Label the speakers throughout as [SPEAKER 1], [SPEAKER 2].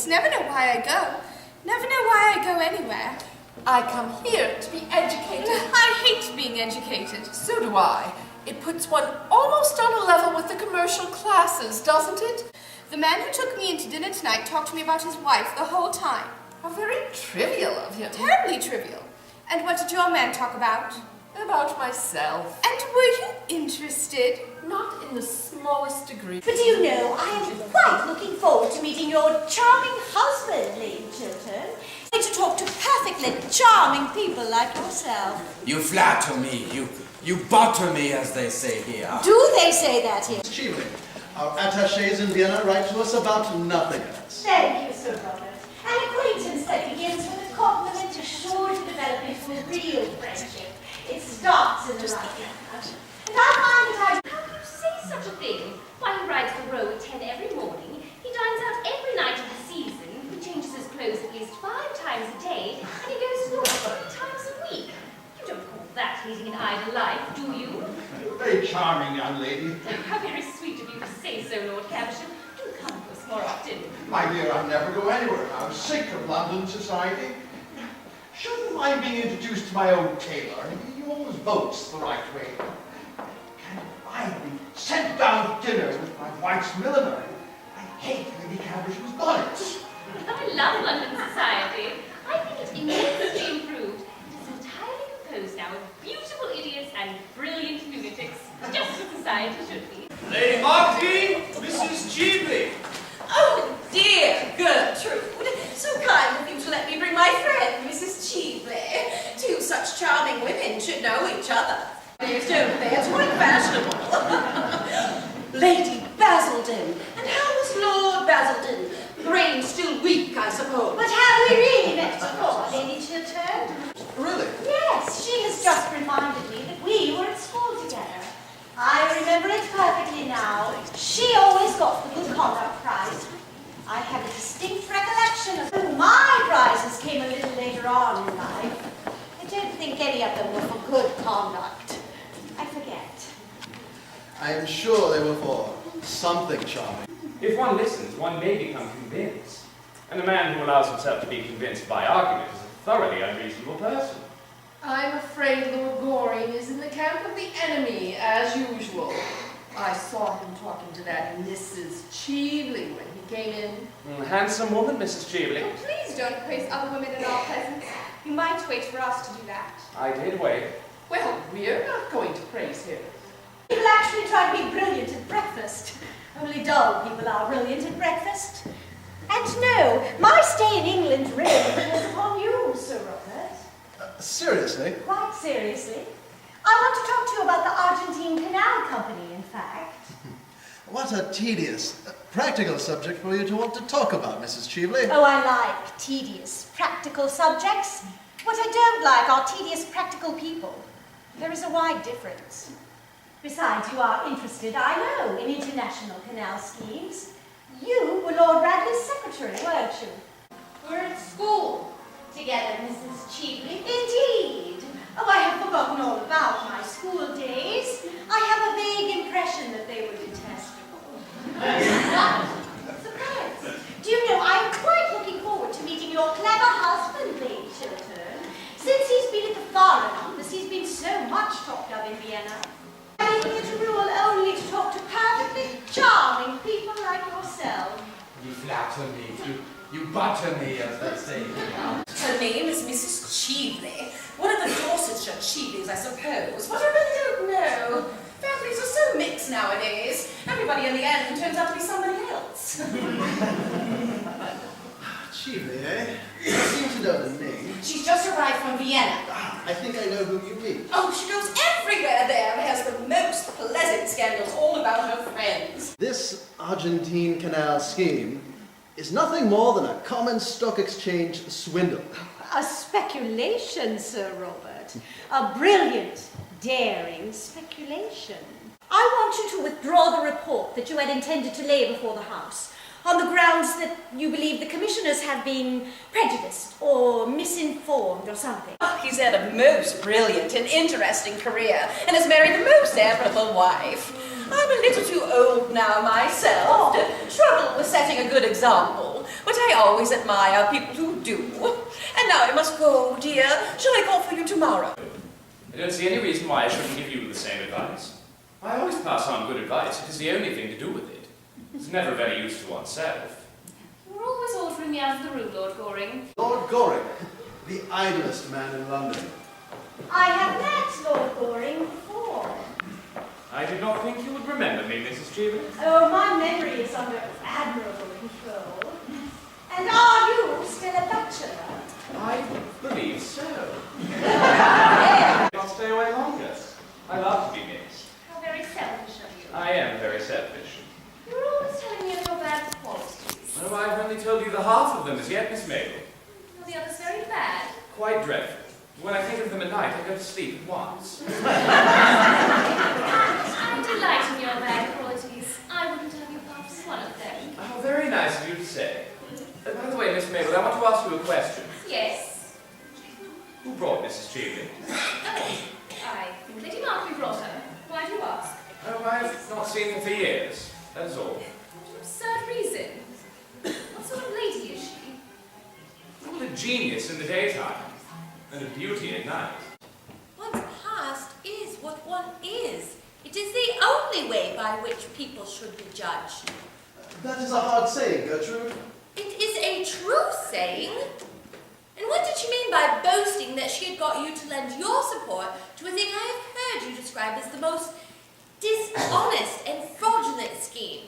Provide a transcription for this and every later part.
[SPEAKER 1] never know why I go. Never know why I go anywhere.
[SPEAKER 2] I come here to be educated.
[SPEAKER 1] I hate being educated.
[SPEAKER 2] So do I. It puts one almost on a level with the commercial classes, doesn't it?
[SPEAKER 1] The man who took me into dinner tonight talked to me about his wife the whole time.
[SPEAKER 2] How very trivial of him.
[SPEAKER 1] Terribly trivial. And what did your man talk about?
[SPEAKER 2] About myself.
[SPEAKER 1] And were you interested?
[SPEAKER 2] Not in the smallest degree.
[SPEAKER 3] But do you know, I am quite looking forward to meeting your charming husband, Lady Chiltern. To talk to perfectly charming people like yourself.
[SPEAKER 4] You flatter me. You butter me, as they say here.
[SPEAKER 3] Do they say that here?
[SPEAKER 5] Chiefly, our attachés in Vienna write to us about nothing else.
[SPEAKER 3] Thank you, Sir Robert. An acquaintance that begins with a compliment is sure to develop into a real friendship. It starts in the right manner. And I find that
[SPEAKER 6] How can you say such a thing? Why, he rides the row at 10 every morning, he dines out every night of the season, he changes his clothes at least 5 times a day, and he goes to work 3 times a week. You don't call that leading an idle life, do you?
[SPEAKER 5] Very charming young lady.
[SPEAKER 6] How very sweet of you to say so, Lord Caversham. Do come to us more often.
[SPEAKER 5] My dear, I never go anywhere. I'm sick of London society. Shouldn't mind being introduced to my own tailor. He always votes the right way. Can I be sent down to dinner with my wife's milliner? I hate Lady Caversham's bonnets.
[SPEAKER 6] I love London society. I think it immensely improved. It is entirely composed now of beautiful idiots and brilliant lunatics, just as society should be.
[SPEAKER 7] Lady Marketing, Mrs. Cheepley.
[SPEAKER 8] Oh, dear Gertrude, so kind of you to let me bring my friend, Mrs. Cheepley. 2 such charming women should know each other. Don't they? It's quite fashionable. Lady Basildon. And how was Lord Basildon? Brain still weak, I suppose.
[SPEAKER 3] But have we really met before, Lady Chiltern?
[SPEAKER 5] Really?
[SPEAKER 3] Yes, she has just reminded me that we were at school together. I remember it perfectly now. She always got the good conduct prize. I have a distinct recollection of my prizes came a little later on in life. I don't think any of them were for good conduct. I forget.
[SPEAKER 5] I am sure they were for something charming.
[SPEAKER 7] If one listens, one may become convinced. And a man who allows himself to be convinced by argument is a thoroughly unreasonable person.
[SPEAKER 2] I'm afraid Lord Goring is in the camp of the enemy, as usual. I saw him talking to that Mrs. Cheepley when he came in.
[SPEAKER 7] Handsome woman, Mrs. Cheepley.
[SPEAKER 1] Oh, please don't praise other women in our presence. You might wait for us to do that.
[SPEAKER 7] I did wait.
[SPEAKER 2] Well, we're not going to praise him.
[SPEAKER 3] People actually try to be brilliant at breakfast. Only dull people are brilliant at breakfast. And no, my stay in England really depends upon you, Sir Robert.
[SPEAKER 5] Seriously?
[SPEAKER 3] Quite seriously. I want to talk to you about the Argentine Canal Company, in fact.
[SPEAKER 5] What a tedious, practical subject for you to want to talk about, Mrs. Cheepley.
[SPEAKER 3] Oh, I like tedious, practical subjects. What I don't like are tedious, practical people. There is a wide difference. Besides, you are interested, I know, in international canal schemes. You were Lord Radley's secretary, weren't you?
[SPEAKER 6] We're at school together, Mrs. Cheepley.
[SPEAKER 3] Indeed. Oh, I have forgotten all about my school days. I have a vague impression that they were detestable. Surprise. Do you know, I'm quite looking forward to meeting your clever husband, Lady Chiltern. Since he's been at the Foreign Office, he's been so much talked of in Vienna. I make it a rule only to talk to perfectly charming people like yourself.
[SPEAKER 4] You flatter me. You butter me, as they say here.
[SPEAKER 8] Her name is Mrs. Cheepley. One of the Dorsetshire Cheepleys, I suppose. But I really don't know. Families are so mixed nowadays. Everybody in the end turns out to be somebody else.
[SPEAKER 5] Cheepley, eh? You seem to know the name.
[SPEAKER 8] She's just arrived from Vienna.
[SPEAKER 5] I think I know who you mean.
[SPEAKER 8] Oh, she goes everywhere there and has the most pleasant scandals all about her friends.
[SPEAKER 5] This Argentine Canal scheme is nothing more than a common stock exchange swindle.
[SPEAKER 3] A speculation, Sir Robert. A brilliant, daring speculation. I want you to withdraw the report that you had intended to lay before the House, on the grounds that you believe the commissioners have been prejudiced or misinformed or something.
[SPEAKER 8] Oh, he's had a most brilliant and interesting career and has married a most admirable wife. I'm a little too old now myself to trouble with setting a good example, but I always admire people who do. And now I must go, dear. Shall I call for you tomorrow?
[SPEAKER 7] I don't see any reason why I shouldn't give you the same advice. I always pass on good advice. It is the only thing to do with it. It's never of any use to oneself.
[SPEAKER 6] You're always ordering me out of the room, Lord Goring.
[SPEAKER 9] Lord Goring, the idlest man in London.
[SPEAKER 3] I have met Lord Goring before.
[SPEAKER 7] I did not think you would remember me, Mrs. Cheever.
[SPEAKER 3] Oh, my memory is under admirable control. And are you still a bachelor?
[SPEAKER 7] I believe so. I'll stay away longer. I love to be missed.
[SPEAKER 6] How very selfish of you.
[SPEAKER 7] I am very selfish.
[SPEAKER 6] You're always telling me of your bad qualities.
[SPEAKER 7] Oh, I've only told you the half of them as yet, Miss Mabel.
[SPEAKER 6] Are the others very bad?
[SPEAKER 7] Quite dreadful. When I think of them at night, I go to sleep at once.
[SPEAKER 6] I delight in your bad qualities. I wouldn't have you pass one of them.
[SPEAKER 7] Oh, very nice of you to say. By the way, Miss Mabel, I want to ask you a question.
[SPEAKER 6] Yes.
[SPEAKER 7] Who brought Mrs. Cheever?
[SPEAKER 6] Oh, I think Lady Markley brought her. Why do you ask?
[SPEAKER 7] Oh, I've not seen him for years. That is all.
[SPEAKER 6] What an absurd reason. What sort of lady is she?
[SPEAKER 7] Well, a genius in the daytime, and a beauty at night.
[SPEAKER 10] One's past is what one is. It is the only way by which people should be judged.
[SPEAKER 9] That is a hard saying, Gertrude.
[SPEAKER 10] It is a true saying. And what did she mean by boasting that she had got you to lend your support to a thing I have heard you describe as the most dishonest and fraudulent scheme?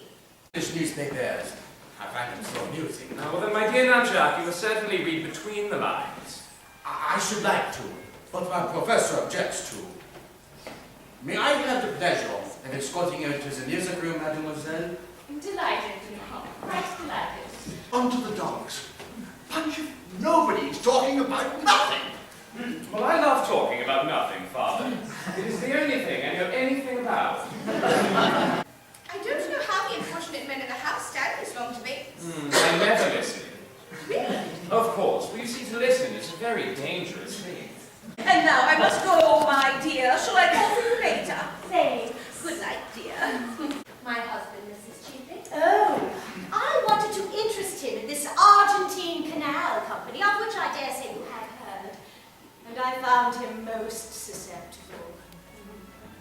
[SPEAKER 4] English newspapers. I find them so amusing.
[SPEAKER 7] Now, well then, my dear Nunchuck, you must certainly read between the lines.
[SPEAKER 4] I should like to, but my professor objects to. May I have the pleasure of escorting you to the music room, mademoiselle?
[SPEAKER 6] I'm delighted, Mom. Quite delighted.
[SPEAKER 5] Onto the dogs. Punch if nobody's talking about nothing.
[SPEAKER 7] Well, I love talking about nothing, Father. It is the only thing I know anything about.
[SPEAKER 1] I don't know how the unfortunate men in the house stand this long debate.
[SPEAKER 7] I never listen.
[SPEAKER 1] Really?
[SPEAKER 7] Of course. Well, you see, to listen is a very dangerous thing.
[SPEAKER 8] And now I must go, my dear. Shall I call for you later?
[SPEAKER 3] Say,
[SPEAKER 8] Good night, dear.
[SPEAKER 10] My husband, Mrs. Cheever.
[SPEAKER 3] oh, I wanted to interest him in this Argentine Canal Company, of which I dare say you have heard. And I found him most susceptible.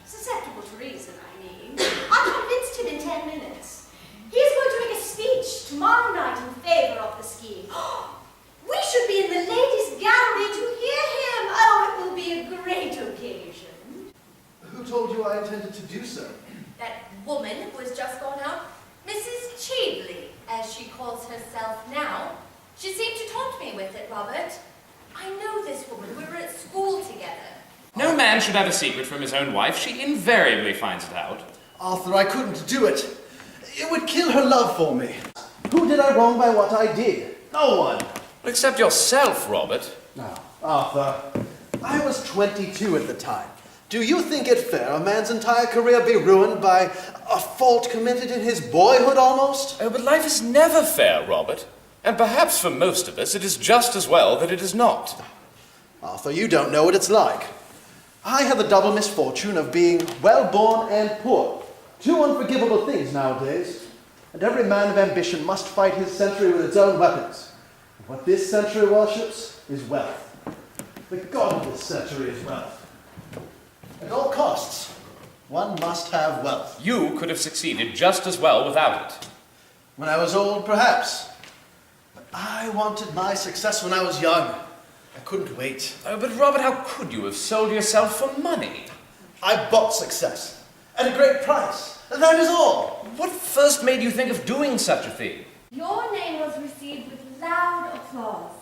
[SPEAKER 3] Susceptible to reason, I mean. I convinced him in 10 minutes. He's going to make a speech tomorrow night in favor of the scheme. We should be in the ladies' gallery to hear him. Oh, it will be a great occasion.
[SPEAKER 9] Who told you I intended to do so?
[SPEAKER 10] That woman who has just gone out, Mrs. Cheever, as she calls herself now. She seemed to taunt me with it, Robert. I know this woman. We were at school together.
[SPEAKER 7] No man should have a secret from his own wife. She invariably finds it out.
[SPEAKER 9] Arthur, I couldn't do it. It would kill her love for me. Who did I wrong by what I did? No one.
[SPEAKER 7] Except yourself, Robert.
[SPEAKER 9] Now, Arthur, I was 22 at the time. Do you think it fair a man's entire career be ruined by a fault committed in his boyhood almost?
[SPEAKER 7] Oh, but life is never fair, Robert. And perhaps for most of us, it is just as well that it is not.
[SPEAKER 9] Arthur, you don't know what it's like. I had the double misfortune of being well-born and poor. Two unforgivable things nowadays. And every man of ambition must fight his century with its own weapons. And what this century worships is wealth. The god of this century is wealth. At all costs, one must have wealth.
[SPEAKER 7] You could have succeeded just as well without it.
[SPEAKER 9] When I was old, perhaps. But I wanted my success when I was young. I couldn't wait.
[SPEAKER 7] Oh, but Robert, how could you have sold yourself for money?
[SPEAKER 9] I bought success at a great price. That is all.
[SPEAKER 7] What first made you think of doing such a thing?
[SPEAKER 10] Your name was received with loud applause.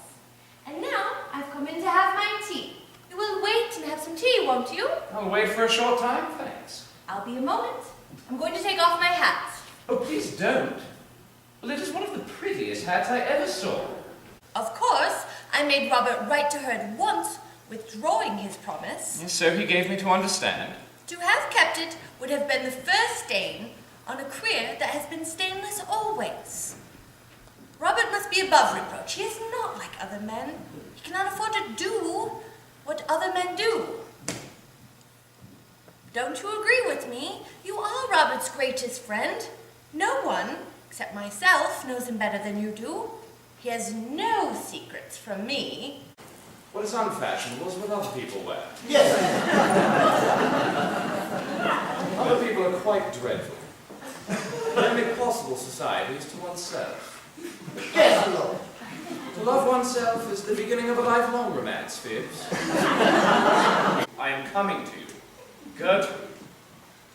[SPEAKER 10] And now I've come in to have my tea. You will wait and have some tea, won't you?
[SPEAKER 7] I'll wait for a short time, thanks.
[SPEAKER 10] I'll be a moment. I'm going to take off my hat.
[SPEAKER 7] Oh, please don't. Well, it is one of the prettiest hats I ever saw.
[SPEAKER 10] Of course, I made Robert write to her at once, withdrawing his promise.
[SPEAKER 7] So he gave me to understand.
[SPEAKER 10] To have kept it would have been the first stain on a career that has been stainless always. Robert must be above reproach. He is not like other men. He cannot afford to do what other men do. Don't you agree with me? You are Robert's greatest friend. No one, except myself, knows him better than you do. He has no secrets from me.
[SPEAKER 7] What is unfashionable is what other people wear.
[SPEAKER 9] Yes.
[SPEAKER 7] Other people are quite dreadful. The only possible society is to oneself.
[SPEAKER 9] Yes, my lord.
[SPEAKER 7] To love oneself is the beginning of a lifelong romance, Phibbs. I am coming to you. Gertrude.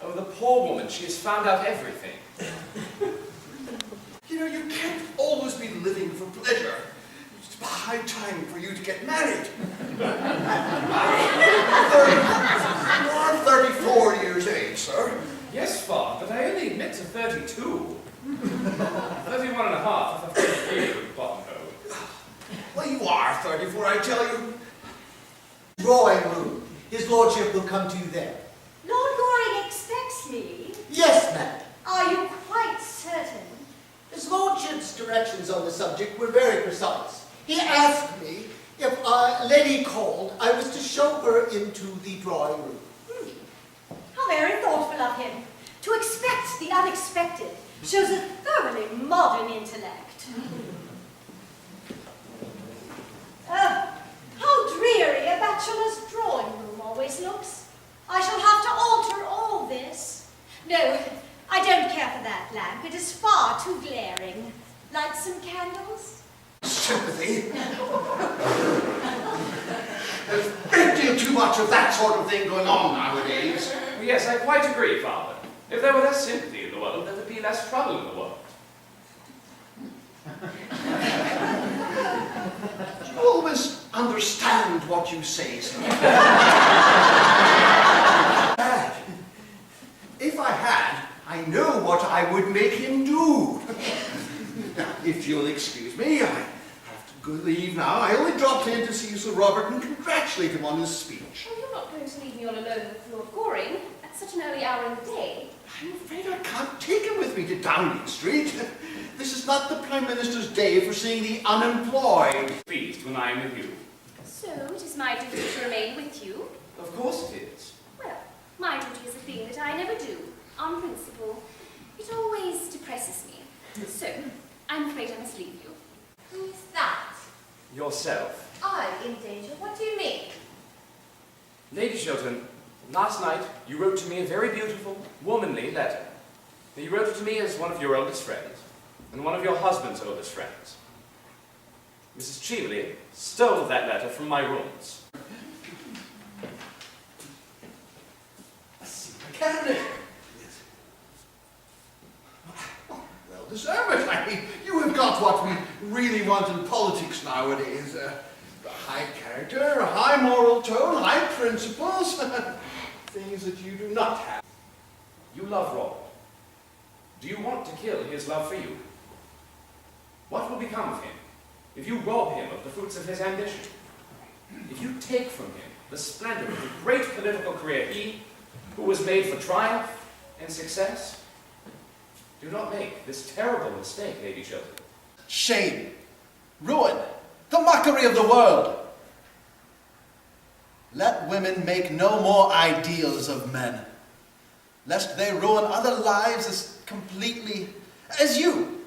[SPEAKER 7] Oh, the poor woman, she has found out everything.
[SPEAKER 5] You know, you can't always be living for pleasure. It's high time for you to get married. You are 34 years of age, sir.
[SPEAKER 7] Yes, Father, but I only admit to 32. 31 and a half if I've got a beard with bottom hoe.
[SPEAKER 5] Well, you are 34, I tell you.
[SPEAKER 11] Drawing room. His lordship will come to you there.
[SPEAKER 3] Lord Goring expects me.
[SPEAKER 11] Yes, ma'am.
[SPEAKER 3] Are you quite certain?
[SPEAKER 11] His lordship's directions on the subject were very precise. He asked me if a lady called, I was to show her into the drawing room.
[SPEAKER 3] How very thoughtful of him. To expect the unexpected shows a thoroughly modern intellect. How dreary a bachelor's drawing room always looks. I shall have to alter all this. No, I don't care for that lamp. It is far too glaring. Light some candles?
[SPEAKER 5] Sympathy. There's a great deal too much of that sort of thing going on nowadays.
[SPEAKER 7] Yes, I quite agree, Father. If there were less sympathy in the world, there would be less trouble in the world.
[SPEAKER 5] You always understand what you say, sir. If I had, I know what I would make him do. Now, if you'll excuse me, I have to go leave now. I only dropped in to see Sir Robert and congratulate him on his speech.
[SPEAKER 6] Oh, you're not going to leave me all alone with Lord Goring at such an early hour in the day.
[SPEAKER 5] I'm afraid I can't take him with me to Downing Street. This is not the Prime Minister's day for seeing the unemployed.
[SPEAKER 7] Pleased when I am with you.
[SPEAKER 6] So it is my duty to remain with you?
[SPEAKER 7] Of course it is.
[SPEAKER 6] Well, my duty is a thing that I never do, on principle. It always depresses me. So, I'm afraid I must leave you.
[SPEAKER 10] Who's that?
[SPEAKER 7] Yourself.
[SPEAKER 10] I'm in danger. What do you mean?
[SPEAKER 7] Lady Chiltern, last night you wrote to me a very beautiful, womanly letter. You wrote it to me as one of your oldest friends, and one of your husband's oldest friends. Mrs. Cheveley stole that letter from my rooms.
[SPEAKER 5] A secret cabinet. Well deserved. I mean, you have got what we really want in politics nowadays. High character, high moral tone, high principles. Things that you do not have.
[SPEAKER 7] You love Robert. Do you want to kill his love for you? What will become of him if you rob him of the fruits of his ambition? If you take from him the splendor of the great political career he, who was made for triumph and success? Do not make this terrible mistake, Lady Chiltern.
[SPEAKER 9] Shame, ruin, the mockery of the world. Let women make no more ideals of men, lest they ruin other lives as completely as you.